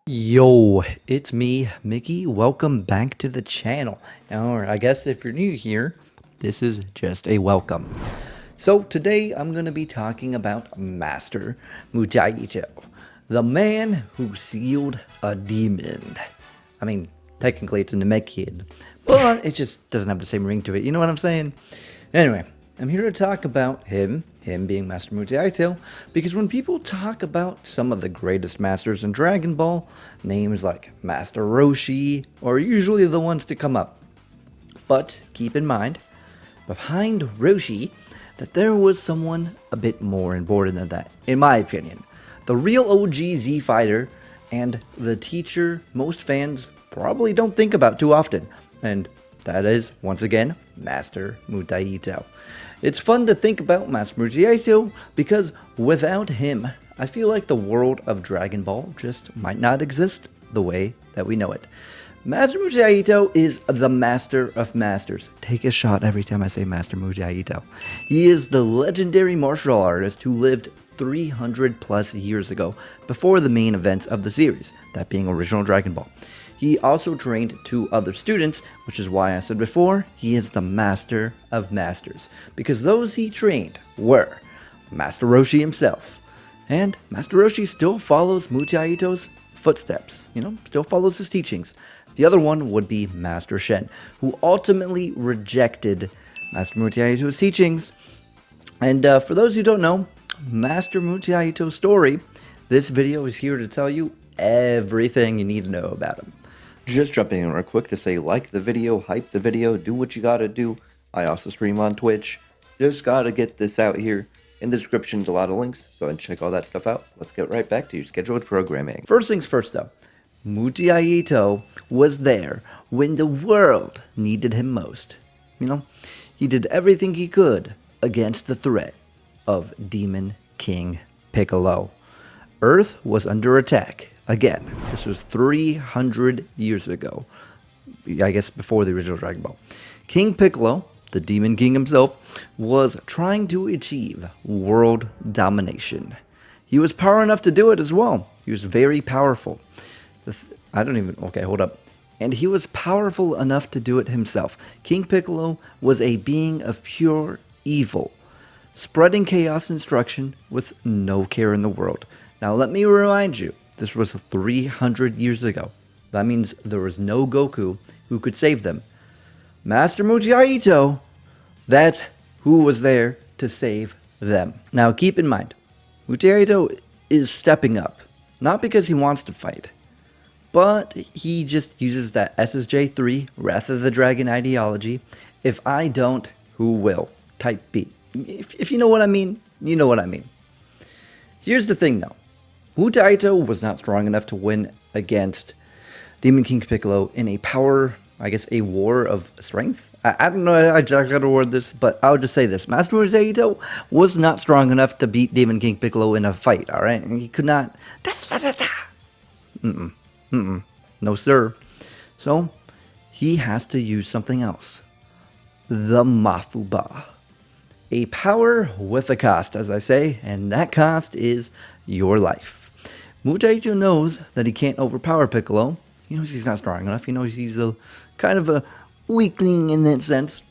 Yo, it's me, Mickey. Welcome back to the channel. Or I guess if you're new here, this is just a welcome. So today I'm going to be talking about Master Mutaito, the man who sealed a demon. I mean, technically it's a Namekian, but it just doesn't have the same ring to it. You know what I'm saying? Anyway, I'm here to talk about him being Master Mutaito, because when people talk about some of the greatest masters in Dragon Ball, names like Master Roshi are usually the ones to come up. But keep in mind, behind Roshi, that there was someone a bit more important than that, in my opinion. The real OG Z fighter, and the teacher most fans probably don't think about too often, and that is, once again, Master Mutaito. It's fun to think about Master Mutaito because without him, I feel like the world of Dragon Ball just might not exist the way that we know it. Master Mutaito is the master of masters. Take a shot every time I say Master Mutaito. He is the legendary martial artist who lived 300 plus years ago, before the main events of the series, that being original Dragon Ball. He also trained 2 other students, which is why I said before, he is the master of masters, because those he trained were Master Roshi himself, and Master Roshi still follows Mutaito's footsteps, still follows his teachings. The other one would be Master Shen, who ultimately rejected Master Mutaito's teachings. And for those who don't know, Master Mutaito's story, this video is here to tell you everything you need to know about him. Just jumping in real quick to say like the video, hype the video, do what you gotta do. I also stream on Twitch. Just gotta get this out here. In the description is a lot of links. Go ahead and check all that stuff out. Let's get right back to your scheduled programming. First things first though. Mutaito was there when the world needed him most. He did everything he could against the threat of Demon King Piccolo. Earth was under attack. Again, this was 300 years ago. I guess before the original Dragon Ball. King Piccolo, the Demon King himself, was trying to achieve world domination. He was powerful enough to do it as well. He was very powerful. Okay, hold up. And he was powerful enough to do it himself. King Piccolo was a being of pure evil, spreading chaos and destruction with no care in the world. Now let me remind you, this was 300 years ago. That means there was no Goku who could save them. Master Mutaito, that's who was there to save them. Now keep in mind, Mutaito is stepping up. Not because he wants to fight, but he just uses that SSJ3, Wrath of the Dragon ideology. If I don't, who will? Type B. If you know what I mean, you know what I mean. Here's the thing though. Mutaito was not strong enough to win against Demon King Piccolo in a war of strength. I don't know exactly how to word this, but I'll just say this. Master Mutaito was not strong enough to beat Demon King Piccolo in a fight, alright? He could not... No sir. So, he has to use something else. The Mafuba. A power with a cost, as I say, and that cost is your life. Mutaito knows that he can't overpower Piccolo. He knows he's not strong enough. He knows he's a kind of a weakling in that sense.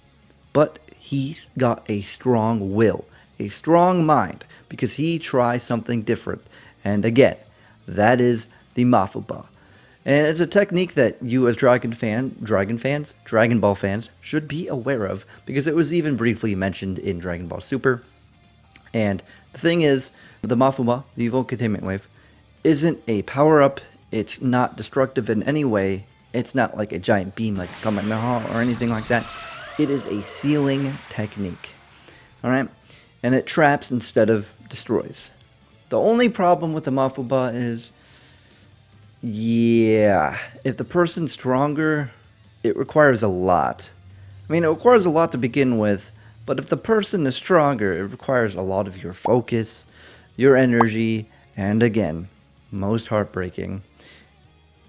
But he's got a strong will, a strong mind, because he tries something different. And again, that is the Mafuba. And it's a technique that you as Dragon Ball fans, should be aware of, because it was even briefly mentioned in Dragon Ball Super. And the thing is, the Mafuba, the Evil Containment Wave, isn't a power-up, it's not destructive in any way, it's not like a giant beam like Kamehameha or anything like that. It is a sealing technique, alright? And it traps instead of destroys. The only problem with the Mafuba is, if the person's stronger, it requires a lot. I mean, it requires a lot to begin with, but if the person is stronger, it requires a lot of your focus, your energy, and again, most heartbreaking,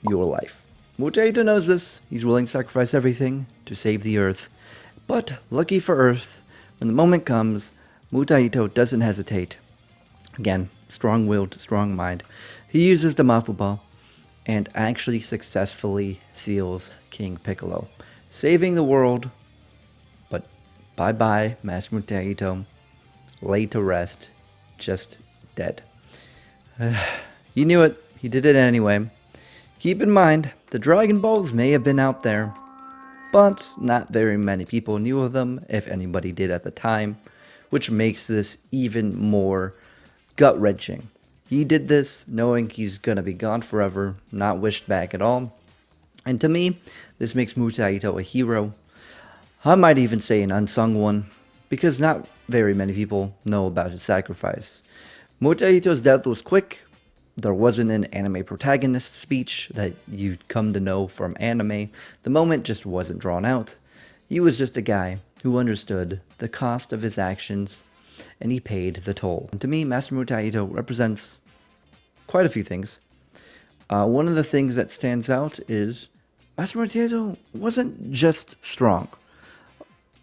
your life. Mutaito knows this. He's willing to sacrifice everything to save the Earth. But lucky for Earth, when the moment comes, Mutaito doesn't hesitate. Again, strong-willed, strong mind. He uses the Mafu Ball and actually successfully seals King Piccolo, saving the world. But bye-bye, Master Mutaito, laid to rest, just dead. You knew it. He did it anyway. Keep in mind, the Dragon Balls may have been out there, but not very many people knew of them, if anybody did at the time, which makes this even more gut-wrenching. He did this knowing he's gonna be gone forever, not wished back at all. And to me, this makes Mutaito a hero. I might even say an unsung one, because not very many people know about his sacrifice. Mutaito's death was quick. There wasn't an anime protagonist speech that you'd come to know from anime. The moment just wasn't drawn out. He was just a guy who understood the cost of his actions, and he paid the toll. And to me, Master Mutaito represents quite a few things. One of the things that stands out is Master Mutaito wasn't just strong.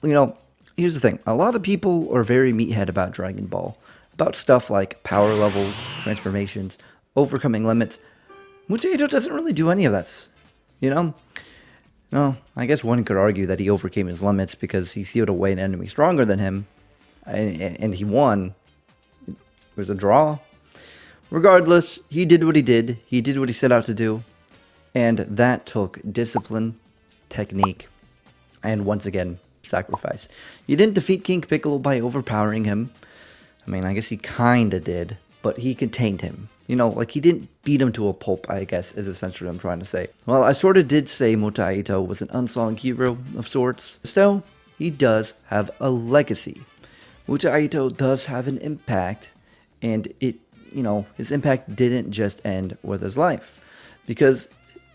You know, here's the thing. A lot of people are very meathead about Dragon Ball. About stuff like power levels, transformations, overcoming limits. Mutaito doesn't really do any of that, you know? No, I guess one could argue that he overcame his limits because he sealed away an enemy stronger than him, and he won. It was a draw. Regardless, he did what he did. He did what he set out to do, and that took discipline, technique, and once again, sacrifice. You didn't defeat King Piccolo by overpowering him. I mean, I guess he kinda did, but he contained him. You know, like he didn't beat him to a pulp, I guess, is essentially what I'm trying to say. Well, I sort of did say Mutaito was an unsung hero of sorts. Still, he does have a legacy. Mutaito does have an impact, and it, you know, his impact didn't just end with his life, because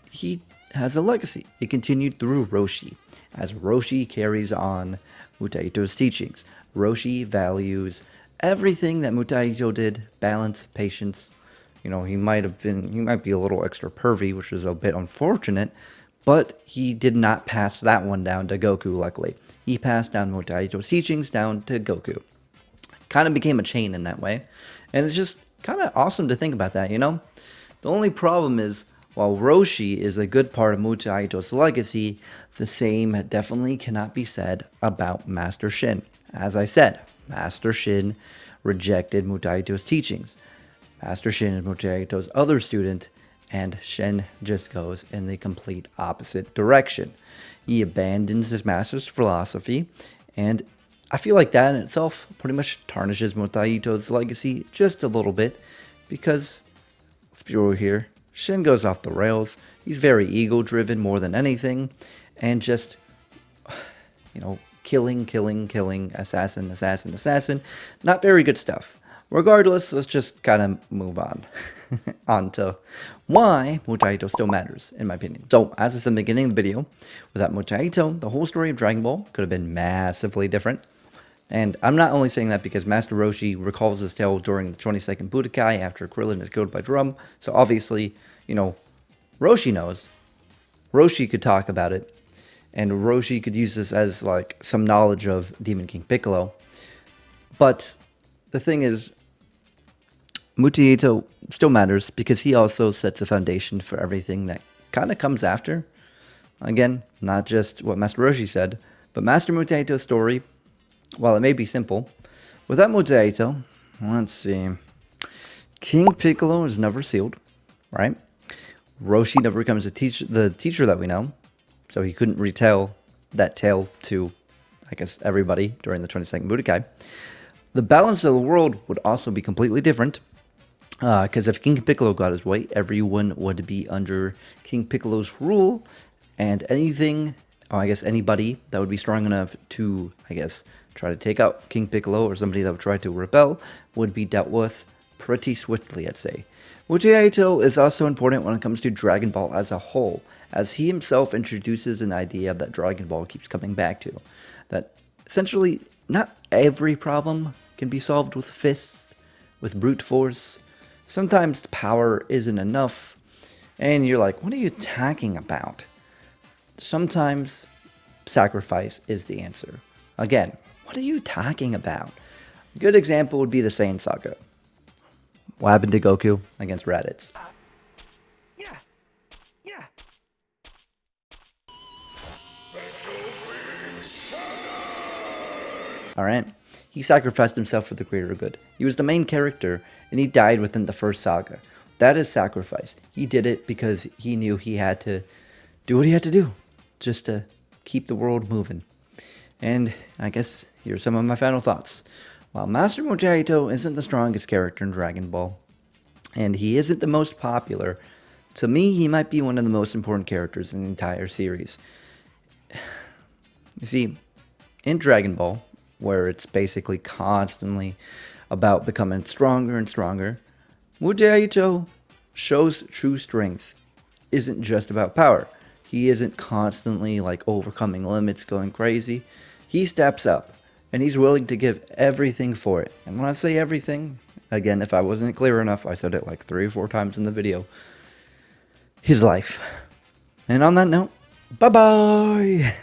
he has a legacy. It continued through Roshi, as Roshi carries on Mutaito's teachings. Roshi values everything that Mutaito did: balance, patience. You know, he might be a little extra pervy, which is a bit unfortunate, but he did not pass that one down to Goku, luckily. He passed down Mutaito's teachings down to Goku. Kind of became a chain in that way, and it's just kind of awesome to think about that, you know? The only problem is, while Roshi is a good part of Mutaito's legacy, the same definitely cannot be said about Master Shin. As I said, Master Shin rejected Mutaito's teachings. Master Shin is Mutaito's other student, and Shin just goes in the complete opposite direction. He abandons his master's philosophy, and I feel like that in itself pretty much tarnishes Mutaito's legacy just a little bit, because, let's be real here, Shin goes off the rails. He's very ego-driven more than anything, and just, you know, killing, assassin. Not very good stuff. Regardless, let's just kind of move on to why Mutaito still matters, in my opinion. So, as I said in the beginning of the video, without Mutaito, the whole story of Dragon Ball could have been massively different. And I'm not only saying that because Master Roshi recalls his tale during the 22nd Budokai after Krillin is killed by Drum. So obviously, you know, Roshi knows. Roshi could talk about it. And Roshi could use this as like some knowledge of Demon King Piccolo. But the thing is, Mutaito still matters because he also sets a foundation for everything that kind of comes after. Again, not just what Master Roshi said, but Master Mutaito's story, while it may be simple, without Mutaito, let's see, King Piccolo is never sealed, right? Roshi never becomes the teacher that we know, so he couldn't retell that tale to, I guess, everybody during the 22nd Budokai. The balance of the world would also be completely different, because if King Piccolo got his way, everyone would be under King Piccolo's rule, and anything, I guess anybody that would be strong enough to, I guess, try to take out King Piccolo, or somebody that would try to rebel, would be dealt with pretty swiftly, I'd say. Mutaito is also important when it comes to Dragon Ball as a whole, as he himself introduces an idea that Dragon Ball keeps coming back to, that essentially not every problem can be solved with fists, with brute force. Sometimes power isn't enough, and you're like, what are you talking about? Sometimes sacrifice is the answer. Again, what are you talking about? A good example would be the Saiyan Saga. What happened to Goku against Raditz? Yeah, yeah. Alright. He sacrificed himself for the greater good. He was the main character, and he died within the first saga. That is sacrifice. He did it because he knew he had to do what he had to do, just to keep the world moving. And I guess here's some of my final thoughts. While Master Mutaito isn't the strongest character in Dragon Ball, and he isn't the most popular, to me he might be one of the most important characters in the entire series. You see, in Dragon Ball, where it's basically constantly about becoming stronger and stronger, Mutaito shows true strength isn't just about power. He isn't constantly like overcoming limits, going crazy. He steps up, and he's willing to give everything for it. And when I say everything, again, if I wasn't clear enough, I said it like 3 or 4 times in the video, his life. And on that note, bye-bye!